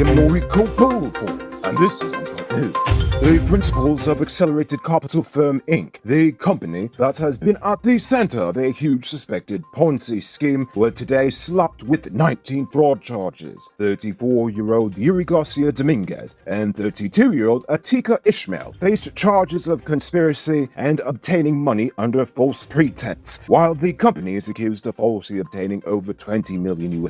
am Noriko Poolful, and this is Uncut News. The principals of Accelerated Capital Firm Inc., the company that has been at the center of a huge suspected Ponzi scheme, were today slapped with 19 fraud charges. 34-year-old Yuri Garcia Dominguez and 32-year-old Atika Ishmael faced charges of conspiracy and obtaining money under false pretense, while the company is accused of falsely obtaining over $20 million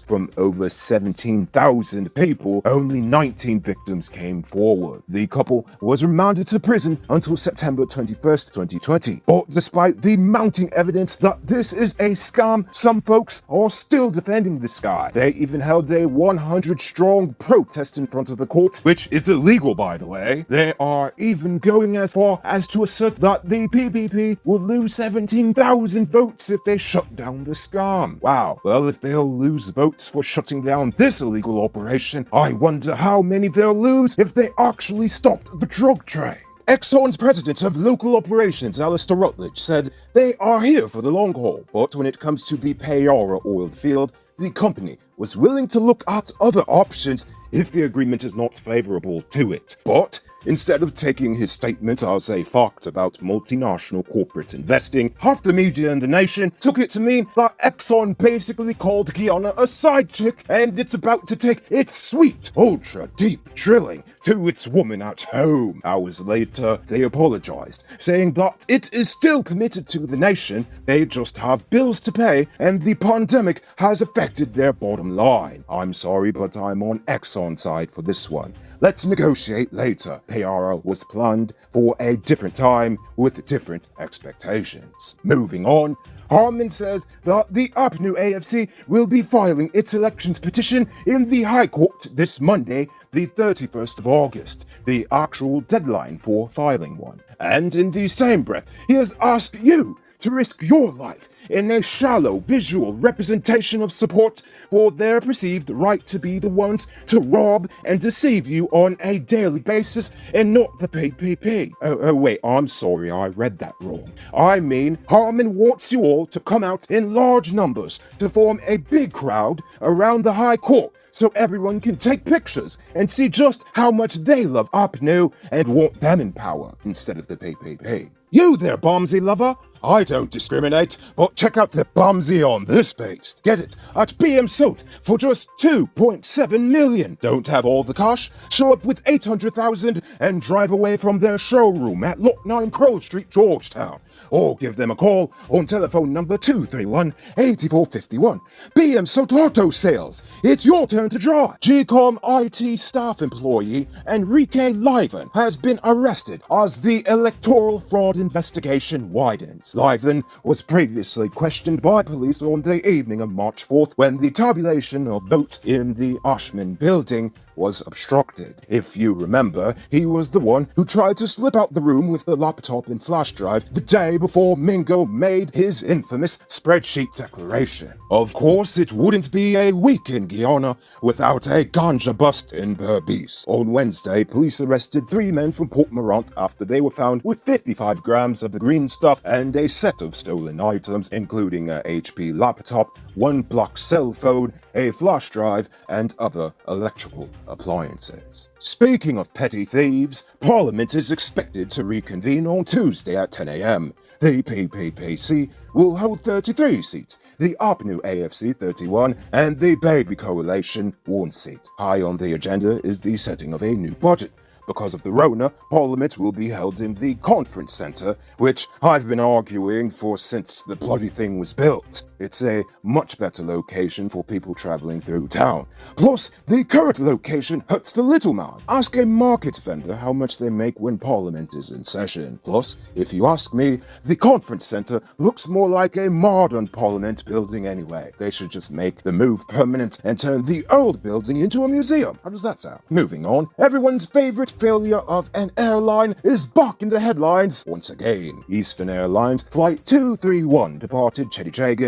from over 17,000 people. Only 19 victims came forward. The couple was remanded to prison until September 21st, 2020. But despite the mounting evidence that this is a scam, some folks are still defending this guy. They even held a 100-strong protest in front of the court, which is illegal, by the way. They are even going as far as to assert that the PPP will lose 17,000 votes if they shut down the scam. Wow. Well, if they'll lose votes for shutting down this illegal operation, I wonder how many they'll lose if they actually stopped the drug trade. Exxon's president of local operations, Alistair Rutledge, said they are here for the long haul, but when it comes to the Payara oil field, the company was willing to look at other options if the agreement is not favorable to it. But instead of taking his statement as a fact about multinational corporate investing, half the media in the nation took it to mean that Exxon basically called Guyana a side chick and it's about to take its sweet, ultra-deep drilling to its woman at home. Hours later, they apologized, saying that it is still committed to the nation, they just have bills to pay, and the pandemic has affected their bottom line. I'm sorry, but I'm on Exxon's side for this one. Let's negotiate later. Payara was planned for a different time with different expectations. Moving on, Harman says that the APNU AFC will be filing its elections petition in the High Court this Monday, the 31st of August, the actual deadline for filing one. And in the same breath, he has asked you to risk your life in a shallow visual representation of support for their perceived right to be the ones to rob and deceive you on a daily basis and not the PPP. Oh wait, I'm sorry, I read that wrong. I mean, Harman wants you all to come out in large numbers to form a big crowd around the High Court so everyone can take pictures and see just how much they love APNU and want them in power instead of the PPP. You there, Bombsy lover! I don't discriminate, but check out the Bombsy on this paste. Get it at BM Soot for just 2.7 million. Don't have all the cash? Show up with 800,000 and drive away from their showroom at Lot 9 Crow Street, Georgetown. Or give them a call on telephone number 231-8451. BM Soot Auto Sales. It's your turn to draw. GCOM IT staff employee Enrique Liven has been arrested as the electoral fraud investigation widens. Liven was previously questioned by police on the evening of March 4th when the tabulation of votes in the Ashman building was obstructed. If you remember, he was the one who tried to slip out the room with the laptop and flash drive the day before Mingo made his infamous spreadsheet declaration. Of course, it wouldn't be a week in Guyana without a Ganja Bust in Berbice. On Wednesday, police arrested 3 men from Port Morant after they were found with 55 grams of the green stuff and a set of stolen items, including a HP laptop, 1 black cell phone, a flash drive, and other electrical appliances. Speaking of petty thieves, Parliament is expected to reconvene on Tuesday at 10 a.m. The PPPC will hold 33 seats, the APNU AFC 31, and the Baby Coalition 1 seat. High on the agenda is the setting of a new budget. Because of the Rona, Parliament will be held in the Conference Centre, which I've been arguing for since the bloody thing was built. It's a much better location for people travelling through town. Plus, the current location hurts the little man. Ask a market vendor how much they make when Parliament is in session. Plus, if you ask me, the Conference Centre looks more like a modern Parliament building anyway. They should just make the move permanent and turn the old building into a museum. How does that sound? Moving on, everyone's favourite failure of an airline is back in the headlines once again. Eastern Airlines Flight 231 departed Chile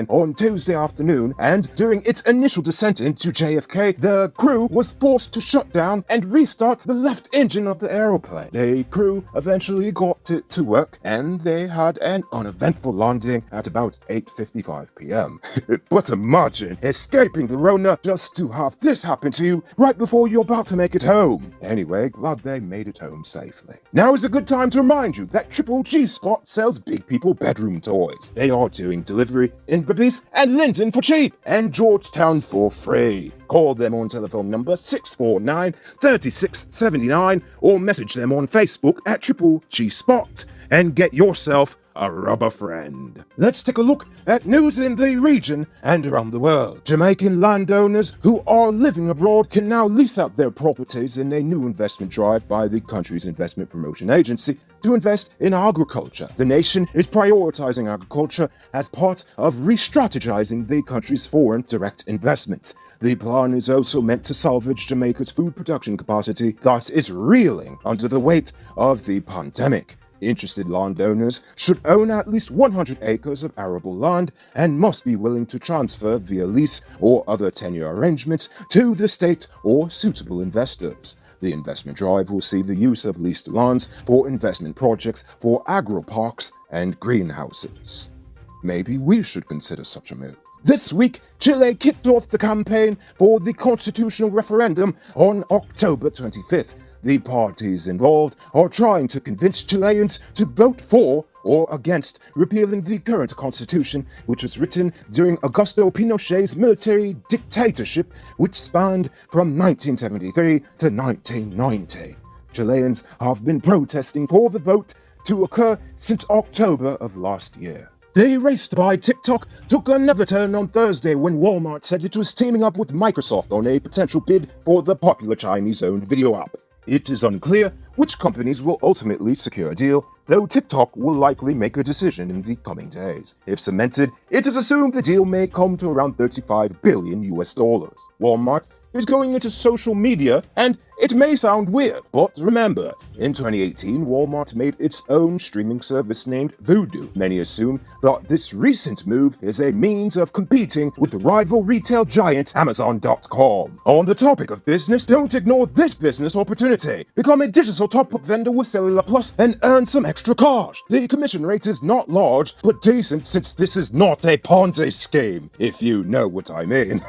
on Tuesday afternoon, and during its initial descent into JFK, the crew was forced to shut down and restart the left engine of the aeroplane. The crew eventually got it to work, and they had an uneventful landing at about 8:55 p.m. But imagine escaping the Rona just to have this happen to you right before you're about to make it home. Anyway, glad they made it home safely. Now is a good time to remind you that Triple G Spot sells big people bedroom toys. They are doing delivery in Berbice and Linton for cheap, and Georgetown for free. Call them on telephone number 649-3679 or message them on Facebook at Triple G Spot and get yourself a rubber friend. Let's take a look at news in the region and around the world. Jamaican landowners who are living abroad can now lease out their properties in a new investment drive by the country's investment promotion agency to invest in agriculture. The nation is prioritizing agriculture as part of re-strategizing the country's foreign direct investments. The plan is also meant to salvage Jamaica's food production capacity that is reeling under the weight of the pandemic. Interested landowners should own at least 100 acres of arable land and must be willing to transfer via lease or other tenure arrangements to the state or suitable investors. The investment drive will see the use of leased lands for investment projects for agro-parks and greenhouses. Maybe we should consider such a move. This week, Chile kicked off the campaign for the constitutional referendum on October 25th. The parties involved are trying to convince Chileans to vote for or against repealing the current constitution, which was written during Augusto Pinochet's military dictatorship, which spanned from 1973 to 1990. Chileans have been protesting for the vote to occur since October of last year. The race to buy TikTok took another turn on Thursday when Walmart said it was teaming up with Microsoft on a potential bid for the popular Chinese-owned video app. It is unclear which companies will ultimately secure a deal, though TikTok will likely make a decision in the coming days. If cemented, it is assumed the deal may come to around $35 billion. Walmart is going into social media, and it may sound weird, but remember, in 2018, Walmart made its own streaming service named Vudu. Many assume that this recent move is a means of competing with rival retail giant Amazon.com. On the topic of business, don't ignore this business opportunity. Become a digital top-up vendor with Cellular Plus and earn some extra cash. The commission rate is not large, but decent since this is not a Ponzi scheme, if you know what I mean.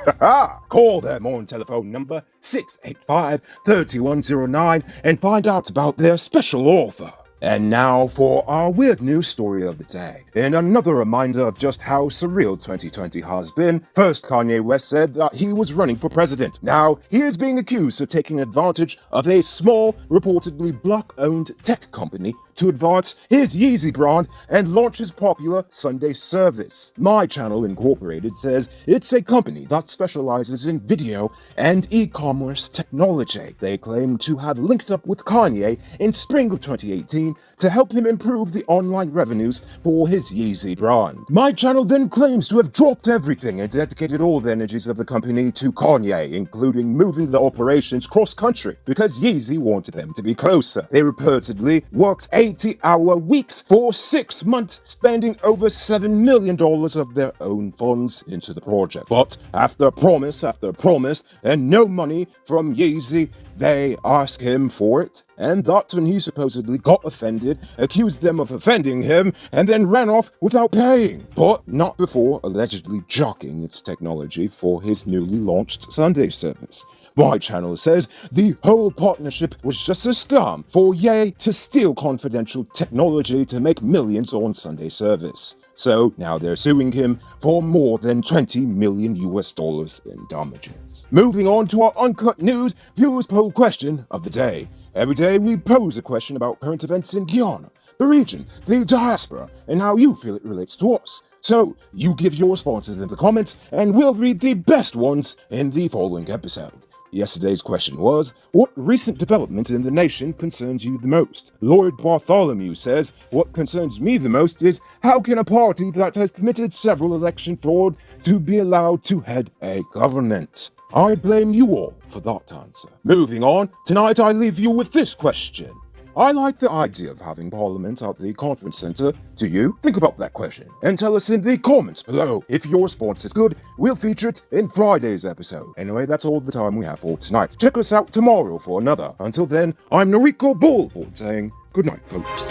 Call them on telephone number 685-3109 and find out about their special offer. And now for our weird news story of the day. In another reminder of just how surreal 2020 has been, first Kanye West said that he was running for president. Now, he is being accused of taking advantage of a small, reportedly black-owned tech company to advance his Yeezy brand and launch his popular Sunday service. My Channel Incorporated says it's a company that specializes in video and e-commerce technology. They claim to have linked up with Kanye in spring of 2018 to help him improve the online revenues for his Yeezy brand. My Channel then claims to have dropped everything and dedicated all the energies of the company to Kanye, including moving the operations cross-country because Yeezy wanted them to be closer. They reportedly worked 80-hour weeks for 6 months, spending over $7 million of their own funds into the project. But after promise after promise and no money from Yeezy, they asked him for it, and that's when he supposedly got offended, accused them of offending him, and then ran off without paying. But not before allegedly jocking its technology for his newly launched Sunday service. My Channel says the whole partnership was just a scam for Ye to steal confidential technology to make millions on Sunday service. So now they're suing him for more than $20 million in damages. Moving on to our Uncut News viewers poll question of the day. Every day we pose a question about current events in Guyana, the region, the diaspora, and how you feel it relates to us. So you give your responses in the comments, and we'll read the best ones in the following episode. Yesterday's question was, what recent development in the nation concerns you the most? Lloyd Bartholomew says, what concerns me the most is, how can a party that has committed several election fraud to be allowed to head a government? I blame you all for that answer. Moving on, tonight I leave you with this question. I like the idea of having Parliament at the conference centre. Do you? Think about that question and tell us in the comments below. If your response is good, we'll feature it in Friday's episode. Anyway, that's all the time we have for tonight. Check us out tomorrow for another. Until then, I'm Noriko Bullford saying good night, folks.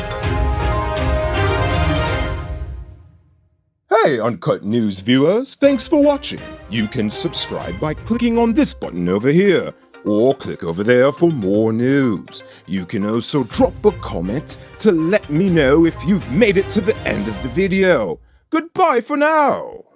Hey Uncut News viewers, thanks for watching. You can subscribe by clicking on this button over here, or click over there for more news. You can also drop a comment to let me know if you've made it to the end of the video. Goodbye for now!